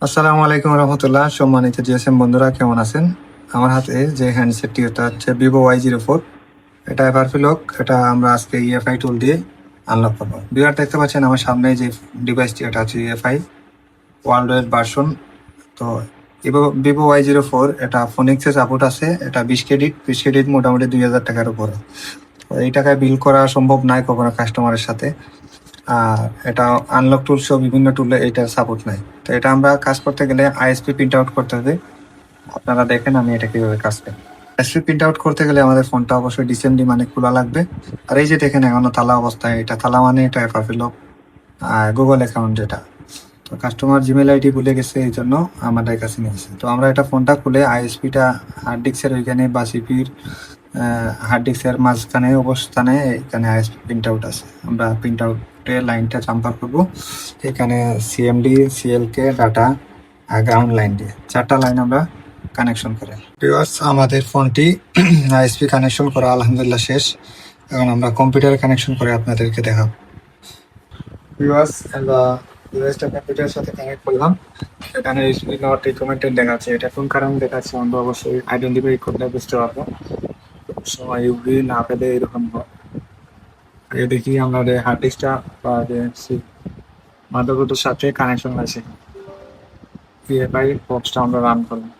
আসসালামু আলাইকুম রহমতুল্লাহ। সম্মানিত জিএসএম বন্ধুরা, কেমন আছেন? আমার হাতে যে হ্যান্ডসেটটি, ওটা হচ্ছে ভিভো Y04। এটা এভারফিলক। এটা আমরা আজকে ইএফআই টুল দিয়ে আনলক করবো। বিরাট দেখতে পাচ্ছেন আমার সামনে যে ডিভাইসটি, এটা হচ্ছে ইএফআই ওয়ার্ল্ড ওয়েড ভার্সন। তো ভিভো Y04, এটা ফোনিক্সে সাপোর্ট আছে। এটা 20 ক্রেডিট মোটামুটি 2000 টাকার উপরে। তো এই টাকায় বিল করা সম্ভব নয় কখনো কাস্টমারের সাথে। আর এটা আনলক টুল সহ বিভিন্ন টুলে এটা সাপোর্ট নাই। তো এটা আমরা কাজ করতে গেলে আইএসপি প্রিন্ট আউট করতে হবে। আপনারা দেখেন আমি এটা কিভাবে কাজ করি। আইএসপি প্রিন্ট আউট করতে গেলে আমাদের ফোনটা অবশ্যই ডিসেম্বলি মানে খোলা লাগবে। আর এই যে দেখেন এখনো তালা অবস্থায়, এটা তালা মানে এটা এফআরফিলক গুগল অ্যাকাউন্ট যেটা। তো কাস্টমার জিমেল আইডি ভুলে গেছে, এই জন্য আমাদের কাছে নিয়েছে। তো আমরা এটা ফোনটা খুলে আইএসপিটা হার্ড ডিস্কের ওইখানে বা সিপির হার্ড ডিস্কের মাঝখানে অবস্থানে এখানে আইএসপি প্রিন্ট আউট আছে। আমরা প্রিন্ট আউটে লাইনটা চাম্পার করবো। এখানে সিএমডি, সিএলকে, ডাটা আর গ্রাউন্ড লাইন দিয়ে 4টা লাইন আমরা কানেকশন করে। ভিউয়ার্স, আমাদের ফোনটি আইএসপি কানেকশন করা আলহামদুলিল্লাহ শেষ। এখন আমরা কম্পিউটার কানেকশন করে আপনাদেরকে দেখাবো। ভিউয়ার্স, আমরা ডিভাইসটা কম্পিউটারের সাথে কানেক্ট করলাম। এখানে ইউজুয়ালি নট রিকমেন্ডেড দেখাচ্ছে। এটা কোন কারণে দেখাচ্ছে আমরা অবশ্যই আইডেন্টিফাই করলে বুঝতে পারবো। সময় ইউভি না পেলে এরকম হয়। আগে দেখি আমাদের হার্ড ডিস্কটা বা যে মাদারবোর্ডের সাথে কানেকশন আছে। ইএফআই বক্সটা আমরা রান করবো।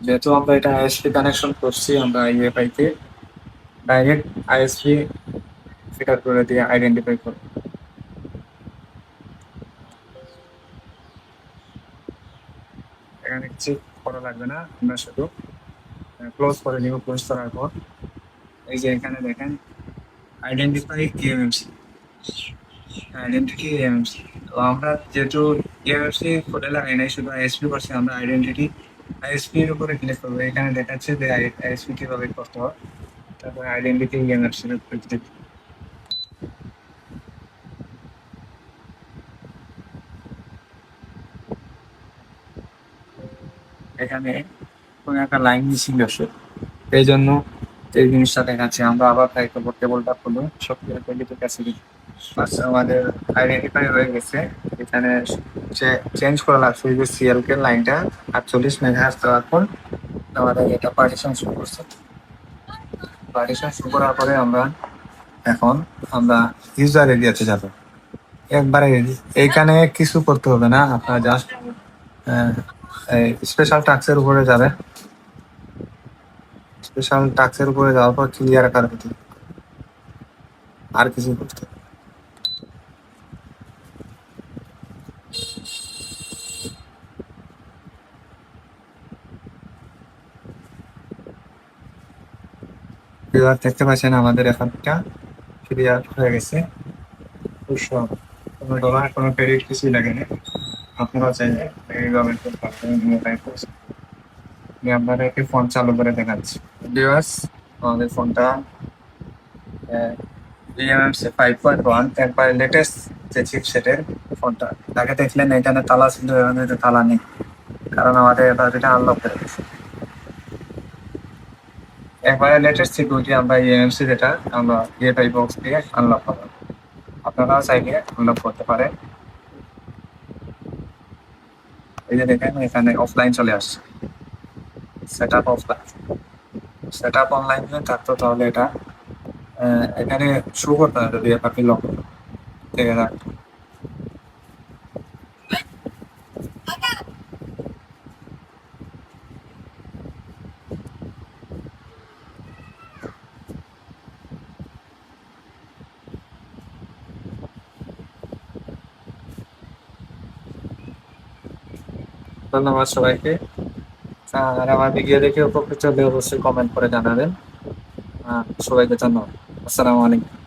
যেহেতু আমরা এটা আইএসপি কানেকশন করছি, আমরা ইউএফআই তে ডাইরেক্ট আইএসপি ফিটার করে দিয়ে আইডেন্টিফাই করব। এখানে কিছু করা লাগবে না, আমরা শুধু ক্লোজ করে নিব। ক্লোজ করার পর এই যে এখানে দেখেন আইডেন্টিফাই ইএমএমসি, আইডেন্টিটি ইএমএমসি। তো আমরা যেহেতু ইএমএমসি কোডে লাগাই নাই, শুধু আইএসপি করছি, আমরা আইডেন্টিটি আইএসপি এর উপরে ক্লিক করবো। এখানে দেখাচ্ছে যে আইএসপি কিভাবে করতে হয়। তারপরে আইডেন্টিটি ইএমএমসি এর উপরে ক্লিক। এখানে কোনো একটা লাইন মিসিং আছে, এই জন্য এই জিনিসটা দেখাচ্ছে। আমরা আবার ট্রাই করবো। টেবলটা খুলবো, সফটওয়্যার কোয়ালিটি ক্যাসিটি। আচ্ছা, আমাদের আইডেন্টিফাই হয়ে গেছে। এখানে চেঞ্জ করা লাগছে এই যে সিএলকে লাইনটা 48 মেগাহার্টজ দেওয়ার পর আমাদের এটা পার্টিশন শুরু করছে। পার্টিশন শুরু করার পরে এখন আমরা ইউজার এরিয়াতে যাব। একবারে এইখানে কিছু করতে হবে না, আপনারা জাস্ট স্পেশাল টাস্কের উপরে যাবেন। স্পেশাল টাস্কের উপরে যাওয়ার পর ক্লিয়ার কার দিতে, আর কিছু করতে হবে। ক্লিয়ার দেখতে পাচ্ছেন আমাদের অ্যাকাউন্টটা ক্লিয়ার হয়ে গেছে। কোনো ডলার কোনো ক্রেডিট কিছুই লাগে না। আপনারা চাইলে এইভাবে আমি আপনাদেরকে ফোন চালু করে দেখাচ্ছি। ভিউয়ার্স, আমাদের ফোনটা eMMC 5.1 একবার লেটেস্ট যে চিপসেটের ফোনটা। তাকে দেখলেন এখানে তালা ছিল, এখানে তালা নেই, কারণ আমাদের এবার এটা আনলক করে গেছে। একবারে লেটেস্ট সিকিউরিটি আমরা eMMC যেটা আমরা ইএফআই বক্স দিয়ে আনলক করবো। আপনারাও চাইলে আনলক করতে পারেন। এই যে দেখেন এখানে অফলাইন চলে আসছে, set up offline. Set up online থাকতো তাহলে এটা এখানে শো করতে হবে যদি আপনি লক থেকে রাখতো। ধন্যবাদ সবাইকে। আর আমার ভিডিও দেখে উপকৃত হলে অবশ্যই কমেন্ট করে জানাবেন। সবাইকে ধন্যবাদ। আসসালামু আলাইকুম।